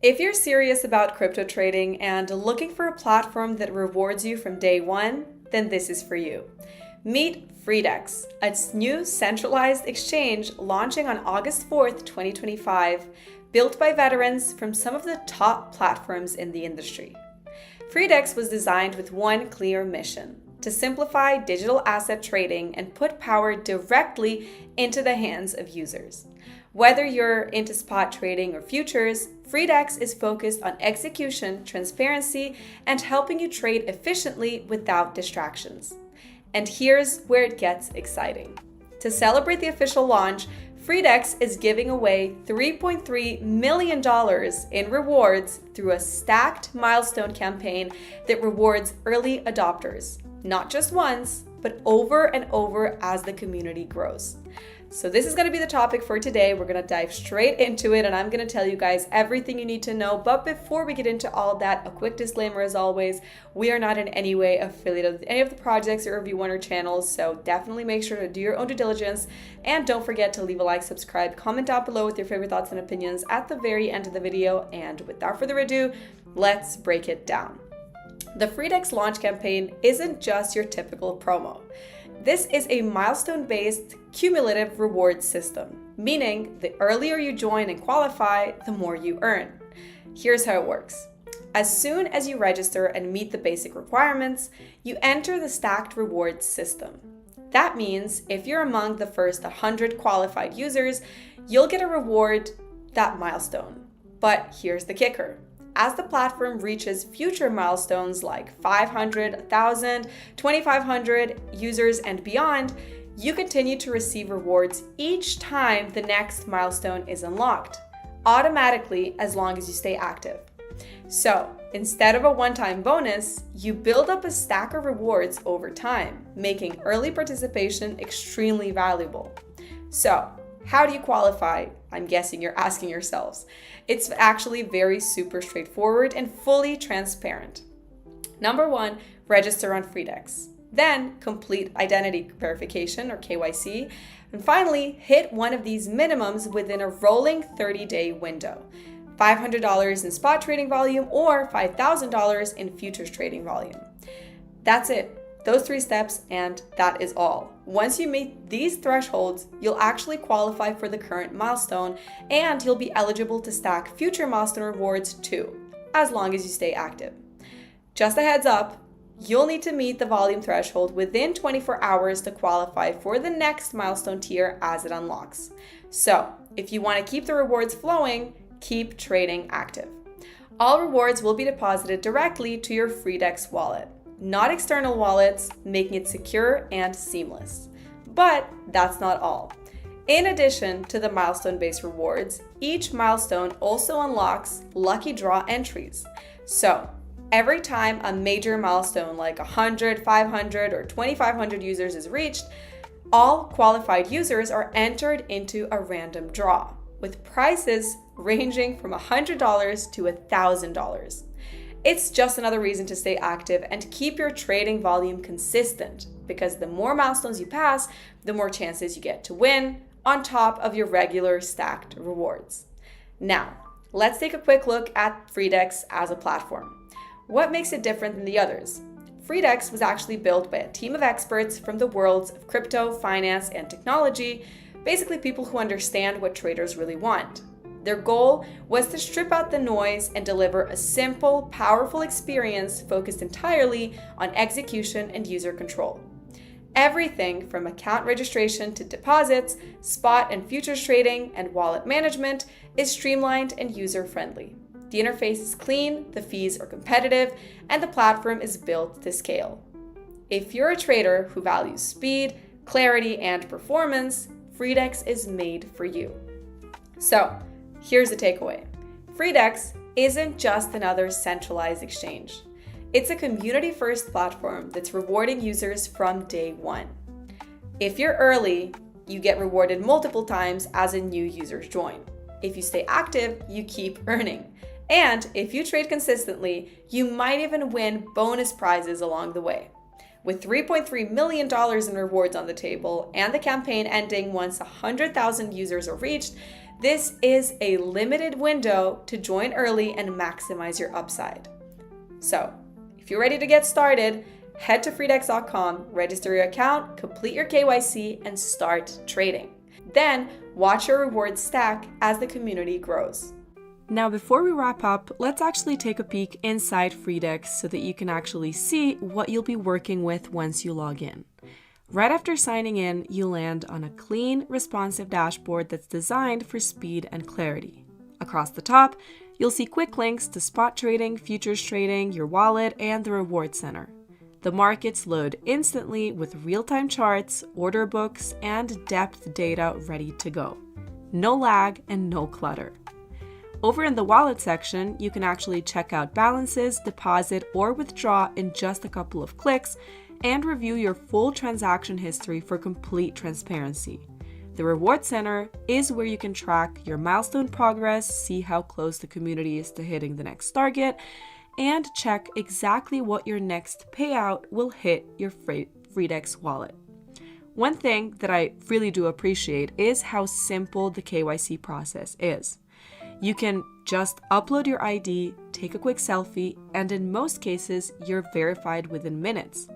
If you're serious about crypto trading and looking for a platform that rewards you from day one, then this is for you. Meet Freedx, a new centralized exchange launching on August 4th, 2025, built by veterans from some of the top platforms in the industry. Freedx was designed with one clear mission: to simplify digital asset trading and put power directly into the hands of users. Whether you're into spot trading or futures, Freedx is focused on execution, transparency, and helping you trade efficiently without distractions. And here's where it gets exciting. To celebrate the official launch, Freedx is giving away $3.3 million in rewards through a stacked milestone campaign that rewards early adopters, not just once, but over and over as the community grows. So this is going to be the topic for today. We're going to dive straight into it, and I'm going to tell you guys everything you need to know. But before we get into all that, a quick disclaimer as always: we are not in any way affiliated with any of the projects or review winner channels, so definitely make sure to do your own due diligence, and don't forget to leave a like, subscribe, comment down below with your favorite thoughts and opinions at the very end of the video. And without further ado, let's break it down. The Freedx launch campaign isn't just your typical promo. This is a milestone-based cumulative reward system, meaning the earlier you join and qualify, the more you earn. Here's how it works. As soon as you register and meet the basic requirements, you enter the stacked rewards system. That means if you're among the first 100 qualified users, you'll get a reward, that milestone. But here's the kicker. As the platform reaches future milestones like 500, 1,000, 2,500 users and beyond, you continue to receive rewards each time the next milestone is unlocked, automatically as long as you stay active. So instead of a one-time bonus, you build up a stack of rewards over time, making early participation extremely valuable. So how do you qualify? I'm guessing you're asking yourselves. It's actually very super straightforward and fully transparent. Number one, register on Freedx. Then complete identity verification or KYC. And finally, hit one of these minimums within a rolling 30-day window. $500 in spot trading volume or $5,000 in futures trading volume. That's it. Those 3 steps, and that is all. Once you meet these thresholds, you'll actually qualify for the current milestone, and you'll be eligible to stack future milestone rewards too, as long as you stay active. Just a heads up, you'll need to meet the volume threshold within 24 hours to qualify for the next milestone tier as it unlocks. So, if you want to keep the rewards flowing, keep trading active. All rewards will be deposited directly to your Freedx wallet, not external wallets, making it secure and seamless. But that's not all. In addition to the milestone-based rewards, each milestone also unlocks lucky draw entries. So every time a major milestone like 100, 500, or 2,500 users is reached, all qualified users are entered into a random draw, with prices ranging from $100 to $1,000. It's just another reason to stay active and keep your trading volume consistent, because the more milestones you pass, the more chances you get to win, on top of your regular stacked rewards. Now, let's take a quick look at Freedx as a platform. What makes it different than the others? Freedx was actually built by a team of experts from the worlds of crypto, finance, and technology, basically people who understand what traders really want. Their goal was to strip out the noise and deliver a simple, powerful experience focused entirely on execution and user control. Everything from account registration to deposits, spot and futures trading, and wallet management is streamlined and user-friendly. The interface is clean, the fees are competitive, and the platform is built to scale. If you're a trader who values speed, clarity, and performance, Freedx is made for you. So, here's the takeaway. Freedx isn't just another centralized exchange. It's a community-first platform that's rewarding users from day one. If you're early, you get rewarded multiple times as a new users join. If you stay active, you keep earning. And if you trade consistently, you might even win bonus prizes along the way. With $3.3 million in rewards on the table and the campaign ending once 100,000 users are reached, This is a limited window to join early and maximize your upside. So, if you're ready to get started, head to freedx.com, register your account, complete your KYC, and start trading. Then, watch your rewards stack as the community grows. Now, before we wrap up, let's actually take a peek inside Freedx so that you can actually see what you'll be working with once you log in. Right after signing in, you land on a clean, responsive dashboard that's designed for speed and clarity. Across the top, you'll see quick links to spot trading, futures trading, your wallet, and the reward center. The markets load instantly with real-time charts, order books, and depth data ready to go. No lag and no clutter. Over in the wallet section, you can actually check out balances, deposit, or withdraw in just a couple of clicks, and review your full transaction history for complete transparency. The Reward Center is where you can track your milestone progress, see how close the community is to hitting the next target, and check exactly what your next payout will hit your Freedx wallet. One thing that I really do appreciate is how simple the KYC process is. You can just upload your ID, take a quick selfie, and in most cases, you're verified within minutes.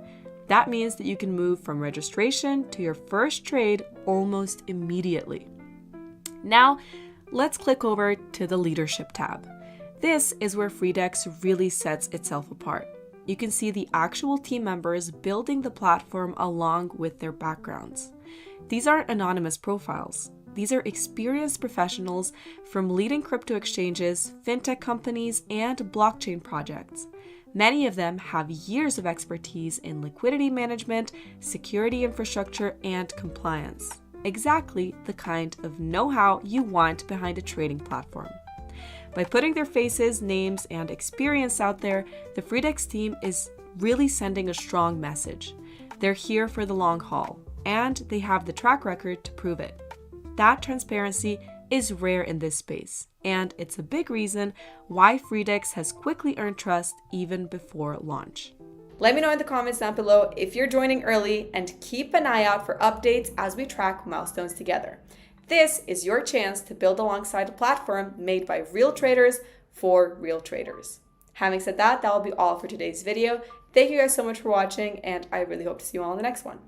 That means that you can move from registration to your first trade almost immediately. Now, let's click over to the Leadership tab. This is where Freedx really sets itself apart. You can see the actual team members building the platform along with their backgrounds. These aren't anonymous profiles. These are experienced professionals from leading crypto exchanges, fintech companies, and blockchain projects. Many of them have years of expertise in liquidity management, security infrastructure, and compliance. Exactly the kind of know-how you want behind a trading platform. By putting their faces, names, and experience out there, the Freedx team is really sending a strong message. They're here for the long haul, and they have the track record to prove it. That transparency is rare in this space, and it's a big reason why Freedx has quickly earned trust even before launch. Let me know in the comments down below if you're joining early, and keep an eye out for updates as we track milestones together. This is your chance to build alongside a platform made by real traders for real traders. Having said that, that will be all for today's video. Thank you guys so much for watching, and I really hope to see you all in the next one.